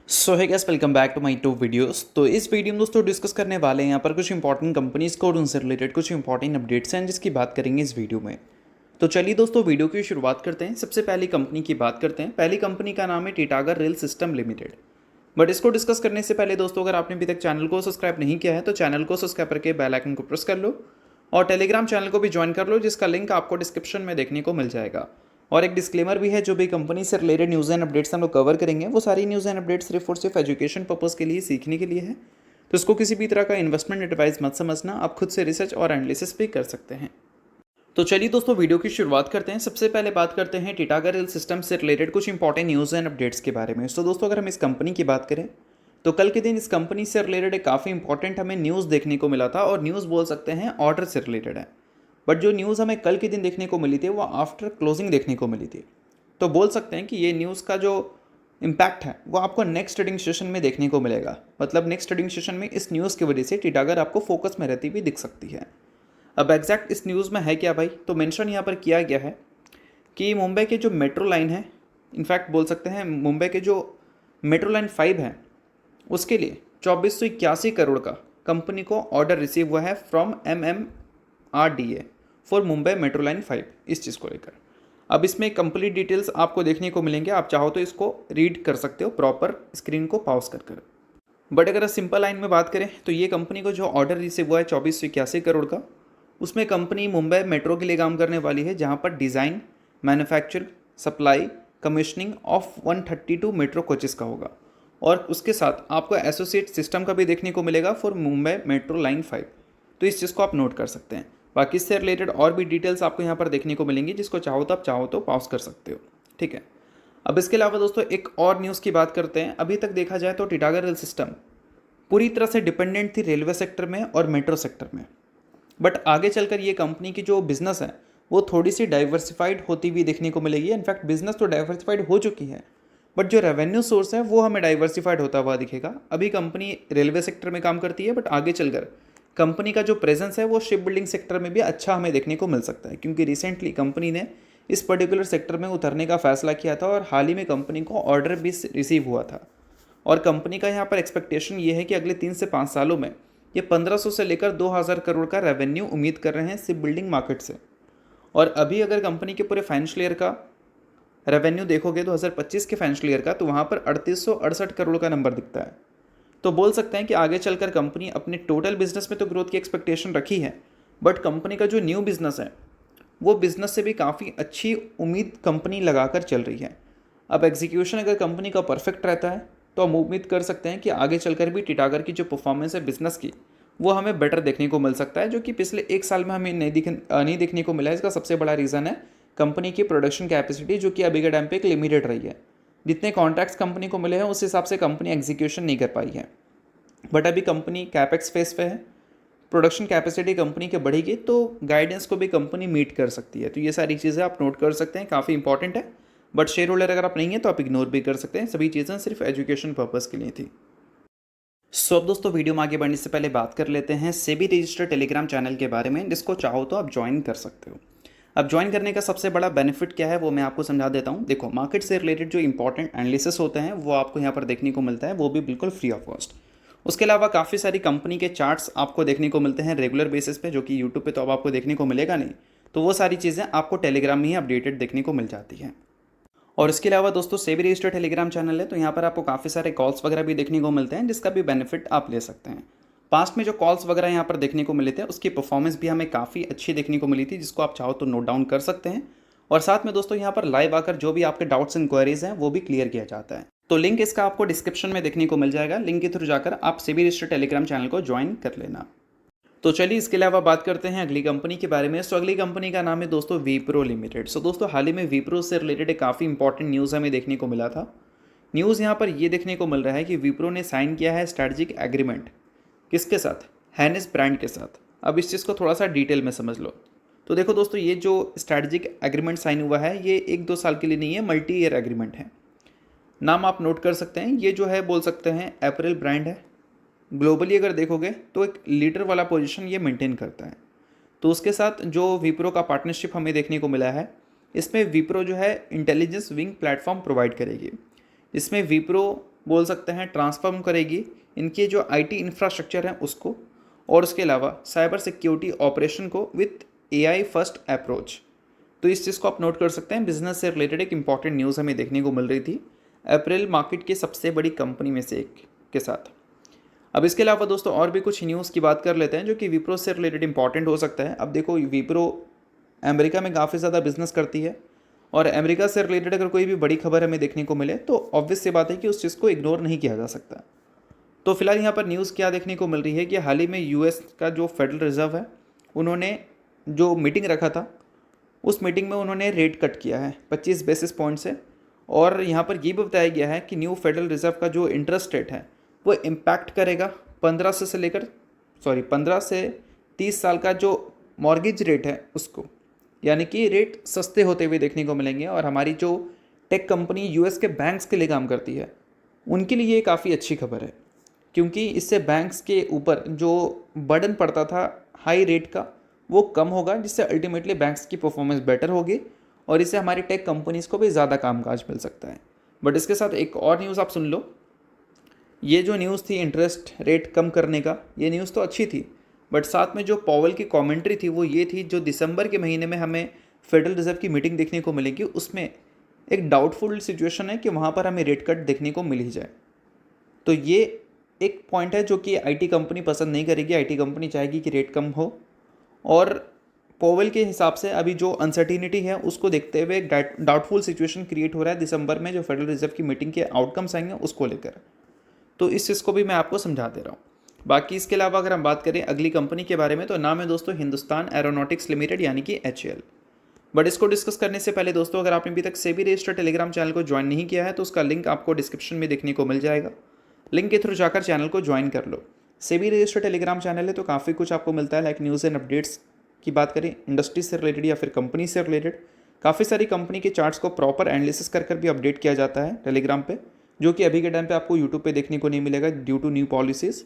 So hi guys, welcome back to my two videos. तो इस video में दोस्तों डिस्कस करने वाले हैं यहाँ पर कुछ इंपॉर्टेंट कंपनीज को और उनसे रिलेटेड कुछ इंपॉर्टेंट अपडेट्स हैं जिसकी बात करेंगे इस वीडियो में। तो चलिए दोस्तों वीडियो की शुरुआत करते हैं। सबसे पहली कंपनी की बात करते हैं। पहली कंपनी का नाम है टिटागर रेल सिस्टम लिमिटेड। बट इसको डिस्कस करने से पहले दोस्तों, अगर आपने अभी तक चैनल को सब्सक्राइब नहीं किया है तो चैनल को सब्सक्राइब करके बेल आइकन को प्रेस कर लो और टेलीग्राम चैनल को भी ज्वाइन कर लो, जिसका लिंक आपको डिस्क्रिप्शन में देखने को मिल जाएगा। और एक डिस्क्लेमर भी है, जो भी कंपनी से रिलेटेड न्यूज़ एंड अपडेट्स हम लोग कवर करेंगे वो सारी न्यूज़ एंड अपडेट्स सिर्फ और सिर्फ एजुकेशन पर्पज़ के लिए, सीखने के लिए है। तो इसको किसी भी तरह का इन्वेस्टमेंट एडवाइस मत समझना, आप खुद से रिसर्च और एनालिसिस भी कर सकते हैं। तो चलिए दोस्तों वीडियो की शुरुआत करते हैं। सबसे पहले बात करते हैं टिटागर रेल सिस्टम से रिलेटेड कुछ इंपॉर्टेंट न्यूज़ एंड अपडेट्स के बारे में। तो दोस्तों अगर हम इस कंपनी की बात करें तो कल के दिन इस कंपनी से रिलेटेड एक काफ़ी इंपॉर्टेंट हमें न्यूज़ देखने को मिला था, और न्यूज़ बोल सकते हैं ऑर्डर से रिलेटेड है। बट जो न्यूज़ हमें कल के दिन देखने को मिली थी वो आफ्टर क्लोजिंग देखने को मिली थी। तो बोल सकते हैं कि ये न्यूज़ का जो इम्पैक्ट है वो आपको नेक्स्ट ट्रेडिंग सेशन में देखने को मिलेगा। मतलब नेक्स्ट ट्रेडिंग सेशन में इस न्यूज़ की वजह से टिटागर आपको फोकस में रहती हुई दिख सकती है। अब एग्जैक्ट इस न्यूज़ में है क्या भाई, तो मेंशन यहाँ पर किया गया है कि मुंबई के जो मेट्रो लाइन है, इनफैक्ट बोल सकते हैं मुंबई के जो मेट्रो लाइन 5 है उसके लिए 2481 करोड़ का कंपनी को ऑर्डर रिसीव हुआ है from MMRDA for Mumbai metro line 5, इस चीज़ को लेकर। अब इसमें कंप्लीट डिटेल्स आपको देखने को मिलेंगे, आप चाहो तो इसको रीड कर सकते हो प्रॉपर स्क्रीन को पॉज कर। बट अगर सिंपल लाइन में बात करें तो ये कंपनी को जो ऑर्डर रिसीव हुआ है 2481 करोड़ का, उसमें कंपनी मुंबई मेट्रो के लिए काम करने वाली है, जहाँ पर design, manufacture, supply, commissioning of 132 metro coaches का होगा। और उसके साथ आपको एसोसिएट सिस्टम का भी देखने को मिलेगा फॉर मुंबई मेट्रो लाइन 5। तो इस चीज़ को आप नोट कर सकते हैं। बाकी इससे रिलेटेड और भी डिटेल्स आपको यहाँ पर देखने को मिलेंगी, जिसको चाहो तो आप चाहो तो पॉज कर सकते हो, ठीक है। अब इसके अलावा दोस्तों एक और न्यूज़ की बात करते हैं। अभी तक देखा जाए तो टिटागर रेल सिस्टम पूरी तरह से डिपेंडेंट थी रेलवे सेक्टर में और मेट्रो सेक्टर में। बट आगे चलकर ये कंपनी की जो बिज़नेस है वो थोड़ी सी डाइवर्सिफाइड होती हुई देखने को मिलेगी। इनफैक्ट बिजनेस तो डाइवर्सिफाइड हो चुकी है, बट जो रेवेन्यू सोर्स है वो हमें डाइवर्सिफाइड होता हुआ दिखेगा। अभी कंपनी रेलवे सेक्टर में काम करती है, बट आगे चलकर कंपनी का जो प्रेजेंस है वो शिप बिल्डिंग सेक्टर में भी अच्छा हमें देखने को मिल सकता है, क्योंकि रिसेंटली कंपनी ने इस पर्टिकुलर सेक्टर में उतरने का फैसला किया था और हाल ही में कंपनी को ऑर्डर भी रिसीव हुआ था। और कंपनी का यहाँ पर एक्सपेक्टेशन ये है कि अगले 3 से 5 सालों में ये 1500 से लेकर 2000 करोड़ का रेवेन्यू उम्मीद कर रहे हैं शिप बिल्डिंग मार्केट से। और अभी अगर कंपनी के पूरे फाइनेंशियल ईयर का रेवेन्यू देखोगे 2025 के फाइनेंशियल ईयर का, तो वहाँ पर 3868 करोड़ का नंबर दिखता है। तो बोल सकते हैं कि आगे चलकर कंपनी अपने टोटल बिजनेस में तो ग्रोथ की एक्सपेक्टेशन रखी है, बट कंपनी का जो न्यू बिजनेस है वो बिजनेस से भी काफ़ी अच्छी उम्मीद कंपनी लगाकर चल रही है। अब एग्जीक्यूशन अगर कंपनी का परफेक्ट रहता है तो हम उम्मीद कर सकते हैं कि आगे चलकर भी टिटागर की जो परफॉर्मेंस है बिजनेस की वो हमें बेटर देखने को मिल सकता है, जो कि पिछले 1 साल में हमें नहीं देखने को मिला है। इसका सबसे बड़ा रीज़न है कंपनी की प्रोडक्शन कैपेसिटी, जो कि अभी के टाइम पे एक लिमिटेड रही है। जितने कॉन्ट्रैक्ट्स कंपनी को मिले हैं उस हिसाब से कंपनी एग्जीक्यूशन नहीं कर पाई है। बट अभी कंपनी कैपेक्स फेस पे है, प्रोडक्शन कैपेसिटी कंपनी की बढ़ेगी तो गाइडेंस को भी कंपनी मीट कर सकती है। तो ये सारी चीज़ें आप नोट कर सकते हैं, काफ़ी इंपॉर्टेंट है। बट शेयर होल्डर अगर आप नहीं है तो आप इग्नोर भी कर सकते हैं, सभी चीज़ें सिर्फ एजुकेशन पर्पज़ के लिए थी। सो अब दोस्तों वीडियो में आगे बढ़ने से पहले बात कर लेते हैं सेबी रजिस्टर्ड टेलीग्राम चैनल के बारे में, जिसको चाहो तो आप ज्वाइन कर सकते हो। अब ज्वाइन करने का सबसे बड़ा बेनिफिट क्या है वो मैं आपको समझा देता हूँ। देखो, मार्केट से रिलेटेड जो इंपॉर्टेंट एनालिसिस होते हैं वो आपको यहाँ पर देखने को मिलता है, वो भी बिल्कुल फ्री ऑफ कॉस्ट। उसके अलावा काफ़ी सारी कंपनी के चार्ट्स आपको देखने को मिलते हैं रेगुलर बेसिस पे, जो कि यूट्यूब पे तो अब आपको देखने को मिलेगा नहीं। तो वो सारी चीज़ें आपको टेलीग्राम में ही अपडेटेड देखने को मिल जाती हैं। और इसके अलावा दोस्तों सेबी रजिस्टर्ड टेलीग्राम चैनल है, तो यहाँ पर आपको काफ़ी सारे कॉल्स वगैरह भी देखने को मिलते हैं, जिसका भी बेनिफिट आप ले सकते हैं। पास्ट में जो कॉल्स वगैरह यहाँ पर देखने को मिले थे उसकी परफॉर्मेंस भी हमें काफ़ी अच्छी देखने को मिली थी, जिसको आप चाहो तो नोट डाउन कर सकते हैं। और साथ में दोस्तों यहाँ पर लाइव आकर जो भी आपके डाउट्स इंक्वायरीज हैं वो भी क्लियर किया जाता है। तो लिंक इसका आपको डिस्क्रिप्शन में देखने को मिल जाएगा, लिंक के थ्रू जाकर आप सेबी रजिस्टर्ड टेलीग्राम चैनल को ज्वाइन कर लेना। तो चलिए इसके अलावा बात करते हैं अगली कंपनी के बारे में। सो अगली कंपनी का नाम है दोस्तों विप्रो लिमिटेड। सो दोस्तों हाल ही में विप्रो से रिलेटेड एक काफ़ी इंपॉर्टेंट न्यूज़ हमें देखने को मिला था। न्यूज़ यहाँ पर ये देखने को मिल रहा है कि विप्रो ने साइन किया है स्ट्रैटेजिक एग्रीमेंट, किसके साथ, हैनेस ब्रांड के साथ। अब इस चीज़ को थोड़ा सा डिटेल में समझ लो। तो देखो दोस्तों, ये जो स्ट्रैटेजिक एग्रीमेंट साइन हुआ है ये 1-2 साल के लिए नहीं है, मल्टी ईयर एग्रीमेंट है। नाम आप नोट कर सकते हैं। ये जो है बोल सकते हैं अप्रैल ब्रांड है। ग्लोबली अगर देखोगे तो एक लीडर वाला पोजीशन ये मेंटेन करता है। तो उसके साथ जो विप्रो का पार्टनरशिप हमें देखने को मिला है, इसमें विप्रो जो है इंटेलिजेंस विंग प्लेटफॉर्म प्रोवाइड करेगी। इसमें विप्रो बोल सकते हैं ट्रांसफॉर्म करेगी इनके जो आईटी इंफ्रास्ट्रक्चर है उसको, और उसके अलावा साइबर सिक्योरिटी ऑपरेशन को विथ एआई फर्स्ट अप्रोच। तो इस चीज़ को आप नोट कर सकते हैं। बिजनेस से रिलेटेड एक इंपॉर्टेंट न्यूज़ हमें देखने को मिल रही थी अप्रैल मार्केट की सबसे बड़ी कंपनी में से एक के साथ। अब इसके अलावा दोस्तों और भी कुछ न्यूज़ की बात कर लेते हैं जो कि विप्रो से रिलेटेड इंपॉर्टेंट हो सकता है। अब देखो, विप्रो अमेरिका में काफ़ी ज़्यादा बिजनेस करती है, और अमेरिका से रिलेटेड अगर कोई भी बड़ी खबर हमें देखने को मिले तो ऑब्वियस सी बात है कि उस चीज़ को इग्नोर नहीं किया जा सकता। तो फिलहाल यहाँ पर न्यूज़ क्या देखने को मिल रही है कि हाल ही में यूएस का जो फेडरल रिजर्व है उन्होंने जो मीटिंग रखा था उस मीटिंग में उन्होंने रेट कट किया है 25 बेसिस पॉइंट से, और यहाँ पर ये भी बताया गया है कि न्यू फेडरल रिजर्व का जो इंटरेस्ट रेट है वो इम्पैक्ट करेगा 15 से 30 साल का जो मॉर्गेज रेट है उसको, यानी कि रेट सस्ते होते हुए देखने को मिलेंगे। और हमारी जो टेक कंपनी यूएस के बैंक्स के लिए काम करती है उनके लिए ये काफ़ी अच्छी खबर है, क्योंकि इससे बैंक्स के ऊपर जो बर्डन पड़ता था हाई रेट का वो कम होगा, जिससे अल्टीमेटली बैंक्स की परफॉर्मेंस बेटर होगी, और इससे हमारी टेक कंपनीज़ को भी ज़्यादा कामकाज मिल सकता है। बट इसके साथ एक और न्यूज़ आप सुन लो। ये जो न्यूज़ थी इंटरेस्ट रेट कम करने का, ये न्यूज़ तो अच्छी थी, बट साथ में जो पॉवेल की कमेंट्री थी वो ये थी, जो दिसंबर के महीने में हमें फेडरल रिजर्व की मीटिंग देखने को मिलेगी उसमें एक डाउटफुल सिचुएशन है कि वहाँ पर हमें रेट कट देखने को मिल ही जाए। तो ये एक पॉइंट है जो कि आईटी कंपनी पसंद नहीं करेगी। आईटी कंपनी चाहेगी कि रेट कम हो, और पॉवेल के हिसाब से अभी जो अनसर्टिनिटी है उसको देखते हुए डाउटफुल सिचुएशन क्रिएट हो रहा है दिसंबर में जो फेडरल रिजर्व की मीटिंग के आउटकम्स आएंगे उसको लेकर। तो इस चीज़ को भी मैं आपको समझा दे रहा हूँ। बाकी इसके अलावा अगर हम बात करें अगली कंपनी के बारे में तो नाम है दोस्तों हिंदुस्तान एरोनॉटिक्स लिमिटेड यानी कि HAL। बट इसको डिस्कस करने से पहले दोस्तों, अगर आपने अभी तक सेबी रजिस्टर्ड टेलीग्राम चैनल को ज्वाइन नहीं किया है तो उसका लिंक आपको डिस्क्रिप्शन में देखने को मिल जाएगा। लिंक के थ्रू जाकर चैनल को ज्वाइन कर लो। सेबी रजिस्टर्ड टेलीग्राम चैनल है तो काफ़ी कुछ आपको मिलता है, लाइक न्यूज़ एंड अपडेट्स की बात करें इंडस्ट्री से रिलेटेड या फिर कंपनी से रिलेटेड, काफ़ी सारी कंपनी के चार्ट्स को प्रॉपर एनालिसिस कर भी अपडेट किया जाता है टेलीग्राम पे, जो कि अभी के टाइम पे आपको यूट्यूब पे देखने को नहीं मिलेगा ड्यू टू न्यू पॉलिसीज़।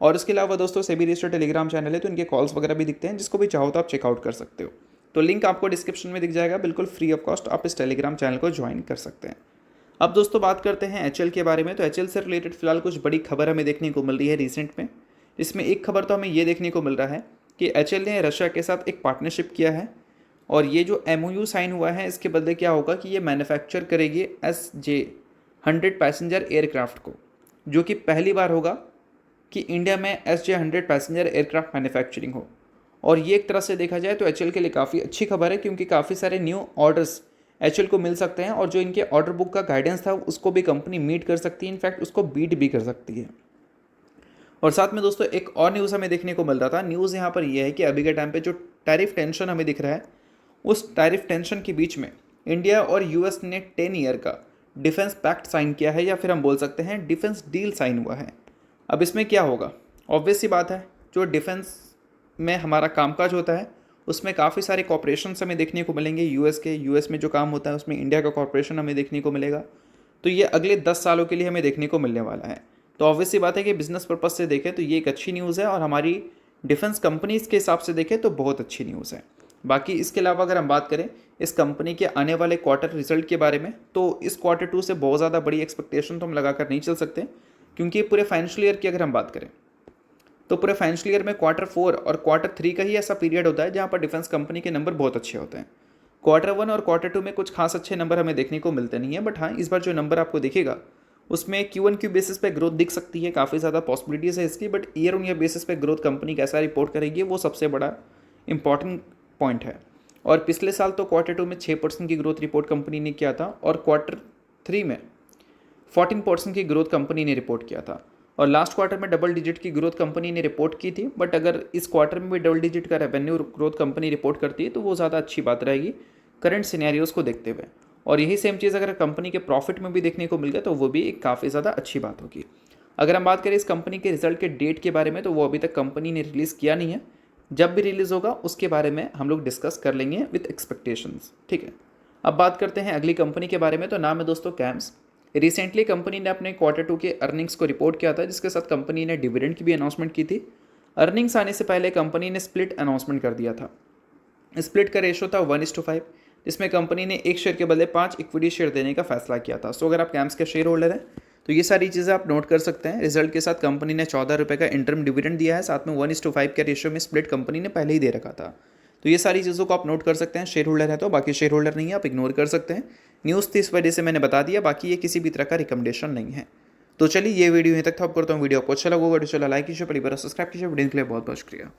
और इसके अलावा दोस्तों सेबी रजिस्टर्ड टेलीग्राम चैनल है तो इनके कॉल्स वगैरह भी दिखते हैं, जिसको भी चाहो तो आप चेकआउट कर सकते हो। तो लिंक आपको डिस्क्रिप्शन में दिख जाएगा, बिल्कुल फ्री ऑफ कॉस्ट आप इस टेलीग्राम चैनल को ज्वाइन कर सकते हैं। अब दोस्तों बात करते हैं HAL के बारे में। तो HAL से रिलेटेड फिलहाल कुछ बड़ी खबर हमें देखने को मिल रही है रिसेंट में। इसमें एक खबर तो हमें ये देखने को मिल रहा है कि HAL ने रशिया के साथ एक पार्टनरशिप किया है, और ये जो MOU साइन हुआ है इसके बदले क्या होगा कि ये मैन्युफैक्चर करेगी SJ-100 पैसेंजर एयरक्राफ्ट को, जो कि पहली बार होगा कि इंडिया में SJ-100 पैसेंजर एयरक्राफ्ट मैन्युफैक्चरिंग हो। और ये एक तरह से देखा जाए तो HAL के लिए काफ़ी अच्छी खबर है, क्योंकि काफ़ी सारे न्यू ऑर्डर्स HAL को मिल सकते हैं, और जो इनके ऑर्डर बुक का गाइडेंस था उसको भी कंपनी मीट कर सकती है, इनफैक्ट उसको बीट भी कर सकती है। और साथ में दोस्तों एक और न्यूज़ हमें देखने को मिल रहा था। न्यूज़ यहाँ पर यह है कि अभी के टाइम पे जो टैरिफ टेंशन हमें दिख रहा है, उस टैरिफ टेंशन के बीच में इंडिया और यूएस ने 10 ईयर का डिफेंस पैक्ट साइन किया है, या फिर हम बोल सकते हैं डिफेंस डील साइन हुआ है। अब इसमें क्या होगा, ऑब्वियस सी बात है, जो डिफेंस में हमारा कामकाज होता है उसमें काफ़ी सारे कॉर्पोरेशन हमें देखने को मिलेंगे यूएस में जो काम होता है उसमें इंडिया का कॉर्पोरेशन हमें देखने को मिलेगा। तो ये अगले 10 सालों के लिए हमें देखने को मिलने वाला है। तो ऑब्वियस सी बात है कि बिज़नेस पर्पज़ से देखें तो ये एक अच्छी न्यूज़ है, और हमारी डिफेंस कंपनीज़ के हिसाब से देखें तो बहुत अच्छी न्यूज़ है। बाकी इसके अलावा अगर हम बात करें इस कंपनी के आने वाले क्वार्टर रिजल्ट के बारे में, तो इस Q2 से बहुत ज़्यादा बड़ी एक्सपेक्टेशन तो हम लगाकर नहीं चल सकते, क्योंकि पूरे फाइनेंशियल ईयर की अगर हम बात करें तो पूरे फाइनेंशियल ईयर में Q4 और Q3 का ही ऐसा पीरियड होता है जहाँ पर डिफेंस कंपनी के नंबर बहुत अच्छे होते हैं। Q1 और Q2 में कुछ खास अच्छे नंबर हमें देखने को मिलते नहीं है, बट हाँ इस बार जो नंबर आपको दिखेगा उसमें Q1Q बेसिस पे ग्रोथ दिख सकती है, काफ़ी ज़्यादा पॉसिबिलिटीज़ है इसकी, but year on year basis पे ग्रोथ कंपनी कैसा रिपोर्ट करेगी वो सबसे बड़ा इंपॉर्टेंट पॉइंट है। और पिछले साल तो Q2 में 6% की ग्रोथ रिपोर्ट कंपनी ने किया था, और Q3 में 14% की ग्रोथ कंपनी ने रिपोर्ट किया था, और लास्ट क्वार्टर में डबल डिजिट की ग्रोथ कंपनी ने रिपोर्ट की थी। बट अगर इस क्वार्टर में भी डबल डिजिट का रेवेन्यू ग्रोथ कंपनी रिपोर्ट करती है तो वो ज़्यादा अच्छी बात रहेगी करंट सिनेरियोज़ को देखते हुए। और यही सेम चीज़ अगर कंपनी के प्रॉफिट में भी देखने को मिल गया तो वो भी एक काफ़ी ज़्यादा अच्छी बात होगी। अगर हम बात करें इस कंपनी के रिजल्ट के डेट के बारे में तो वो अभी तक कंपनी ने रिलीज़ किया नहीं है, जब भी रिलीज़ होगा उसके बारे में हम लोग डिस्कस कर लेंगे विथ एक्सपेक्टेशंस, ठीक है। अब बात करते हैं अगली कंपनी के बारे में, तो नाम है दोस्तों कैम्स। रिसेंटली कंपनी ने अपने Q2 के अर्निंग्स को रिपोर्ट किया था, जिसके साथ कंपनी ने डिविडेंड की भी अनाउंसमेंट की थी। अर्निंग्स आने से पहले कंपनी ने स्प्लिट अनाउंसमेंट कर दिया था। स्प्लिट का रेशो था 1:5, जिसमें कंपनी ने एक शेयर के बदले 5 इक्विटी शेयर देने का फैसला किया था। सो अगर आप कैम्स के शेयर होल्डर हैं तो ये सारी चीज़ें आप नोट कर सकते हैं। रिजल्ट के साथ कंपनी ने 14 रुपये का इंटरम डिविडेंड दिया है, साथ में 1:5 के रेशियो में स्प्लिट कंपनी ने पहले ही दे रखा था। तो ये सारी चीज़ों को आप नोट कर सकते हैं। शेयर होल्डर है तो, बाकी शेयर होल्डर नहीं है आप इग्नोर कर सकते हैं। न्यूज़ थी इस वजह से मैंने बता दिया, बाकी ये किसी भी तरह का रिकमेंडेशन नहीं है। तो चलिए ये वीडियो यहीं तक था। आप करता हूँ वीडियो आपको अच्छा लगा होगा तो चला लाइक कीजिए, परिवार सब्सक्राइब कीजिए। वीडियो के लिए बहुत बहुत शुक्रिया।